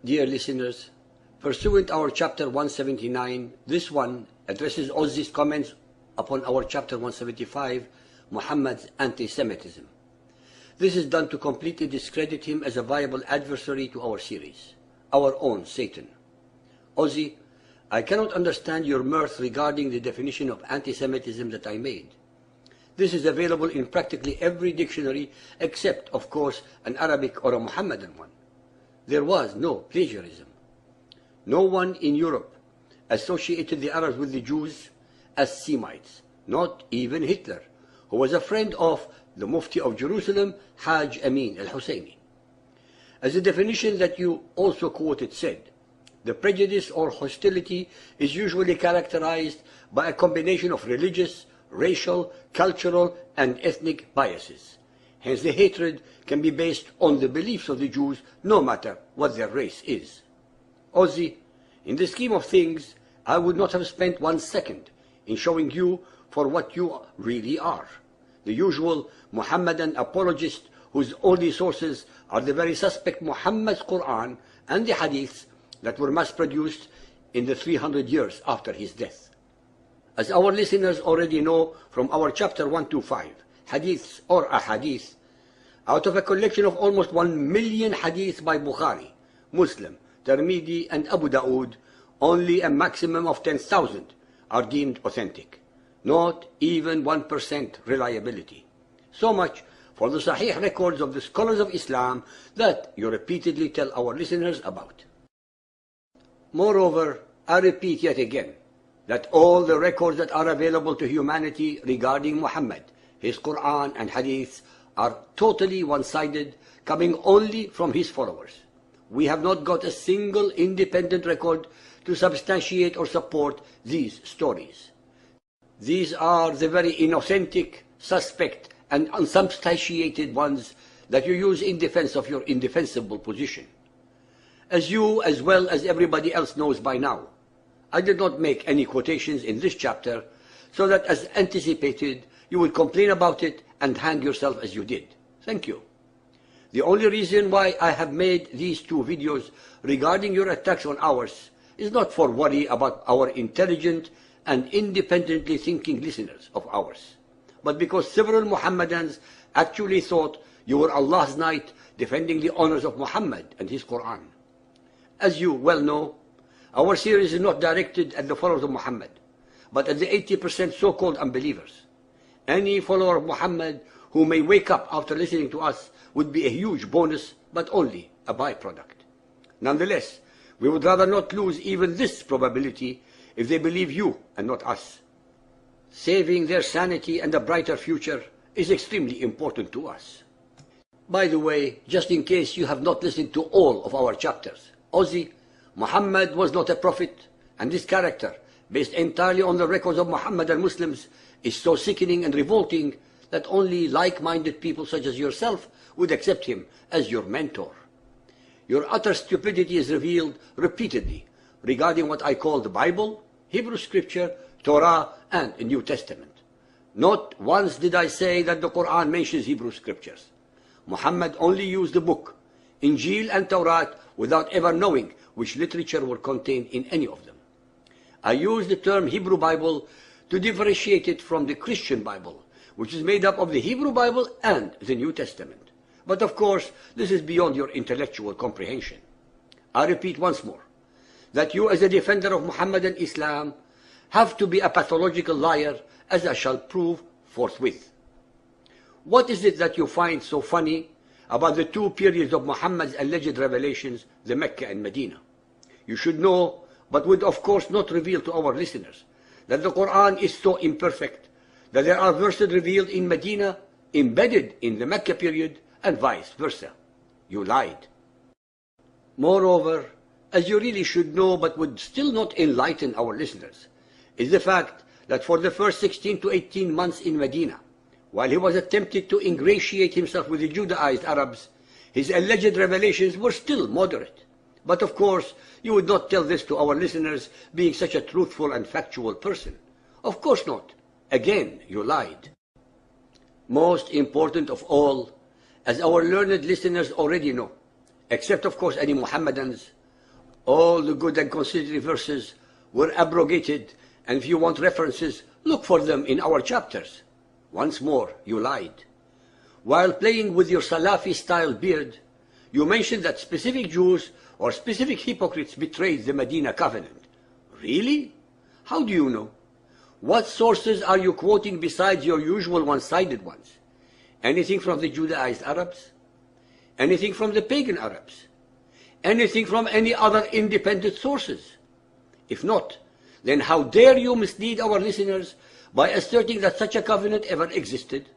Dear listeners, pursuant our chapter 179, this one addresses Ozzy's comments upon our chapter 175, Muhammad's anti-Semitism. This is done to completely discredit him as a viable adversary to our series, our own Satan. Ozzy, I cannot understand your mirth regarding the definition of anti-Semitism that I made. This is available in practically every dictionary except, of course, an Arabic or a Mohammedan one. There was no plagiarism. No one in Europe associated the Arabs with the Jews as Semites, not even Hitler, who was a friend of the Mufti of Jerusalem, Hajj Amin al-Husseini. As the definition that you also quoted said, the prejudice or hostility is usually characterized by a combination of religious, racial, cultural, and ethnic biases. Hence the hatred can be based on the beliefs of the Jews, no matter what their race is. Ozzy, in the scheme of things, I would not have spent 1 second in showing you for what you really are, the usual Muhammadan apologist whose only sources are the very suspect Muhammad's Quran and the Hadiths that were mass-produced in the 300 years after his death. As our listeners already know from our chapter 125, Hadiths or Ahadith, out of a collection of almost 1 million Hadiths by Bukhari, Muslim, Tirmidhi and Abu Dawood, only a maximum of 10,000 are deemed authentic. Not even 1% reliability. So much for the Sahih records of the scholars of Islam that you repeatedly tell our listeners about. Moreover, I repeat yet again that all the records that are available to humanity regarding Muhammad, his Quran and Hadiths are totally one-sided, coming only from his followers. We have not got a single independent record to substantiate or support these stories. These are the very inauthentic, suspect, and unsubstantiated ones that you use in defense of your indefensible position. As you, as well as everybody else knows by now, I did not make any quotations in this chapter so that, as anticipated, you would complain about it and hang yourself as you did. Thank you. The only reason why I have made these 2 videos regarding your attacks on ours is not for worry about our intelligent and independently thinking listeners of ours, but because several Muhammadans actually thought you were Allah's knight defending the honors of Muhammad and his Quran. As you well know, our series is not directed at the followers of Muhammad, but at the 80% so-called unbelievers. Any follower of Muhammad who may wake up after listening to us would be a huge bonus, but only a byproduct. Nonetheless, we would rather not lose even this probability if they believe you and not us. Saving their sanity and a brighter future is extremely important to us. By the way, just in case you have not listened to all of our chapters, Ozzy, Muhammad was not a prophet, and this character, based entirely on the records of Muhammadan Muslims, is so sickening and revolting that only like-minded people such as yourself would accept him as your mentor. Your utter stupidity is revealed repeatedly regarding what I call the Bible, Hebrew Scripture, Torah, and the New Testament. Not once did I say that the Quran mentions Hebrew Scriptures. Muhammad only used the book, Injil and Torah, without ever knowing which literature were contained in any of them. I use the term Hebrew Bible to differentiate it from the Christian Bible, which is made up of the Hebrew Bible and the New Testament. But of course, this is beyond your intellectual comprehension. I repeat once more, that you as a defender of Muhammadan Islam have to be a pathological liar, as I shall prove forthwith. What is it that you find so funny about the 2 periods of Muhammad's alleged revelations, the Mecca and Medina? You should know, but would of course not reveal to our listeners, that the Quran is so imperfect that there are verses revealed in Medina embedded in the Mecca period and vice versa. You lied. Moreover, as you really should know but would still not enlighten our listeners, is the fact that for the first 16 to 18 months in Medina, while he was attempting to ingratiate himself with the Judaized Arabs, his alleged revelations were still moderate. But of course, you would not tell this to our listeners, being such a truthful and factual person. Of course not. Again, you lied. Most important of all, as our learned listeners already know, except of course any Mohammedans, All the good and conciliatory verses were abrogated, and if you want references, look for them in our chapters. Once more, you lied. While playing with your Salafi-style beard, you mentioned that specific Jews or specific hypocrites betrayed the Medina covenant. Really? How do you know? What sources are you quoting besides your usual one-sided ones? Anything from the Judaized Arabs? Anything from the pagan Arabs? Anything from any other independent sources? If not, then how dare you mislead our listeners by asserting that such a covenant ever existed?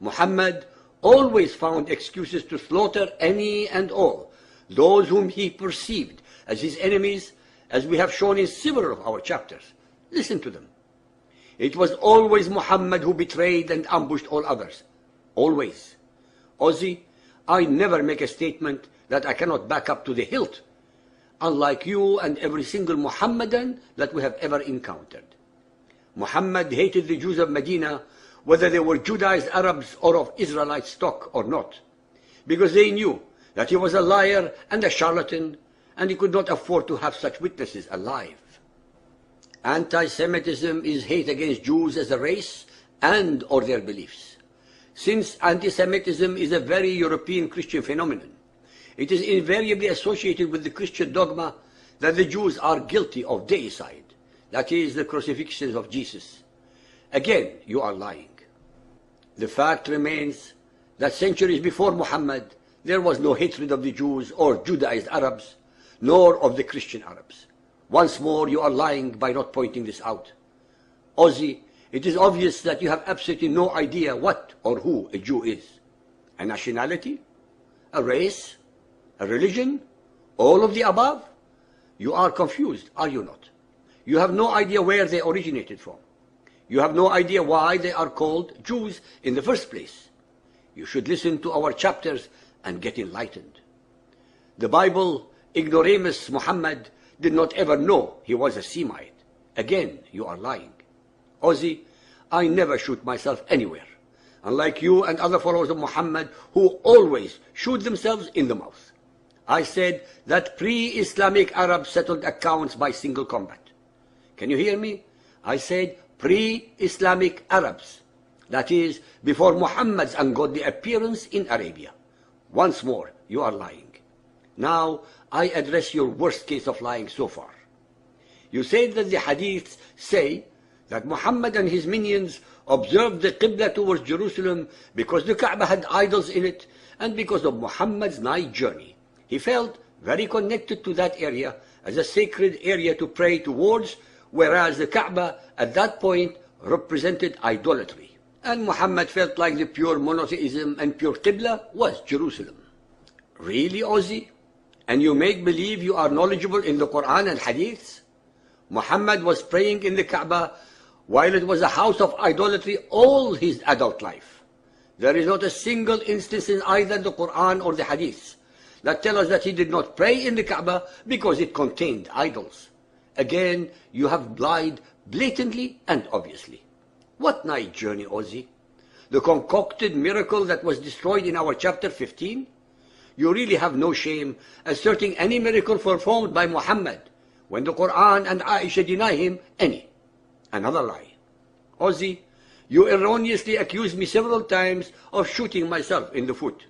Muhammad always found excuses to slaughter any and all those whom he perceived as his enemies, as we have shown in several of our chapters. Listen to them. It was always Muhammad who betrayed and ambushed all others. Always. Ozzy, I never make a statement that I cannot back up to the hilt, unlike you and every single Muhammadan that we have ever encountered. Muhammad hated the Jews of Medina, whether they were Judaized Arabs or of Israelite stock or not, because they knew that he was a liar and a charlatan, and he could not afford to have such witnesses alive. Anti-Semitism is hate against Jews as a race and or their beliefs. Since anti-Semitism is a very European Christian phenomenon, it is invariably associated with the Christian dogma that the Jews are guilty of deicide, that is, the crucifixions of Jesus. Again, you are lying. The fact remains that centuries before Muhammad, there was no hatred of the Jews or Judaized Arabs, nor of the Christian Arabs. Once more, you are lying by not pointing this out. Ozzy, it is obvious that you have absolutely no idea what or who a Jew is. A nationality? A race? A religion? All of the above? You are confused, are you not? You have no idea where they originated from. You have no idea why they are called Jews in the first place. You should listen to our chapters and get enlightened. The Bible, ignoramus Muhammad, did not ever know he was a Semite. Again, you are lying. Ozzy, I never shoot myself anywhere, unlike you and other followers of Muhammad who always shoot themselves in the mouth. I said that pre-Islamic Arabs settled accounts by single combat. Can you hear me? I said pre-Islamic Arabs, that is, before Muhammad's ungodly appearance in Arabia. Once more, you are lying. Now, I address your worst case of lying so far. You said that the hadiths say that Muhammad and his minions observed the Qibla towards Jerusalem because the Kaaba had idols in it and because of Muhammad's night journey. He felt very connected to that area as a sacred area to pray towards, whereas the Kaaba at that point represented idolatry. And Muhammad felt like the pure monotheism and pure Qibla was Jerusalem. Really, Ozzy? And you make believe you are knowledgeable in the Quran and Hadiths? Muhammad was praying in the Kaaba while it was a house of idolatry all his adult life. There is not a single instance in either the Quran or the Hadiths that tell us that he did not pray in the Kaaba because it contained idols. Again, you have lied blatantly and obviously. What night journey, Ozzy? The concocted miracle that was destroyed in our chapter 15? You really have no shame asserting any miracle performed by Muhammad when the Quran and Aisha deny him any. Another lie. Ozzy, you erroneously accused me several times of shooting myself in the foot.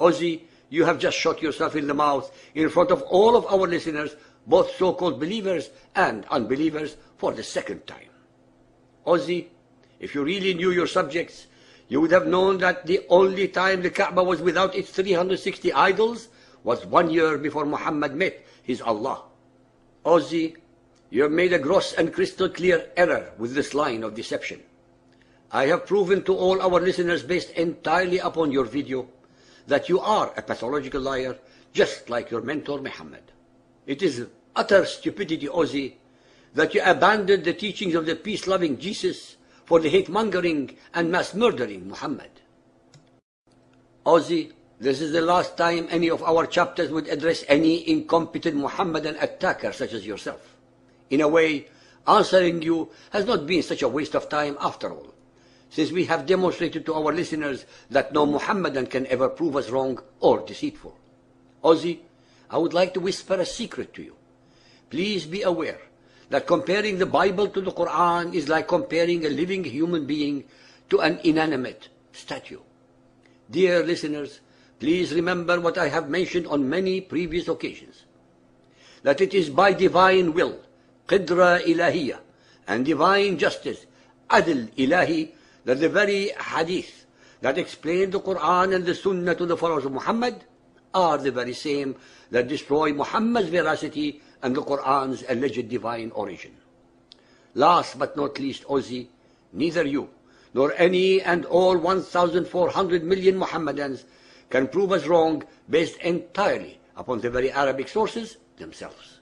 Ozzy, you have just shot yourself in the mouth in front of all of our listeners, both so-called believers and unbelievers, for the second time. Ozzy, if you really knew your subjects, you would have known that the only time the Kaaba was without its 360 idols was 1 year before Muhammad met his Allah. Ozzy, you have made a gross and crystal clear error with this line of deception. I have proven to all our listeners, based entirely upon your video, that you are a pathological liar, just like your mentor Muhammad. It is utter stupidity, Ozzy, that you abandoned the teachings of the peace-loving Jesus for the hate-mongering and mass-murdering Muhammad. Ozzy, this is the last time any of our chapters would address any incompetent Muhammadan attacker such as yourself. In a way, answering you has not been such a waste of time after all, since we have demonstrated to our listeners that no Muhammadan can ever prove us wrong or deceitful. Ozzy, I would like to whisper a secret to you. Please be aware that comparing the Bible to the Quran is like comparing a living human being to an inanimate statue. Dear listeners, please remember what I have mentioned on many previous occasions, that it is by divine will, qidra ilahiyya, and divine justice, adl ilahi, that the very hadith that explain the Quran and the Sunnah to the followers of Muhammad are the very same that destroy Muhammad's veracity and the Quran's alleged divine origin. Last but not least, Ozzy, neither you nor any and all 1,400 million Muhammadans can prove us wrong based entirely upon the very Arabic sources themselves.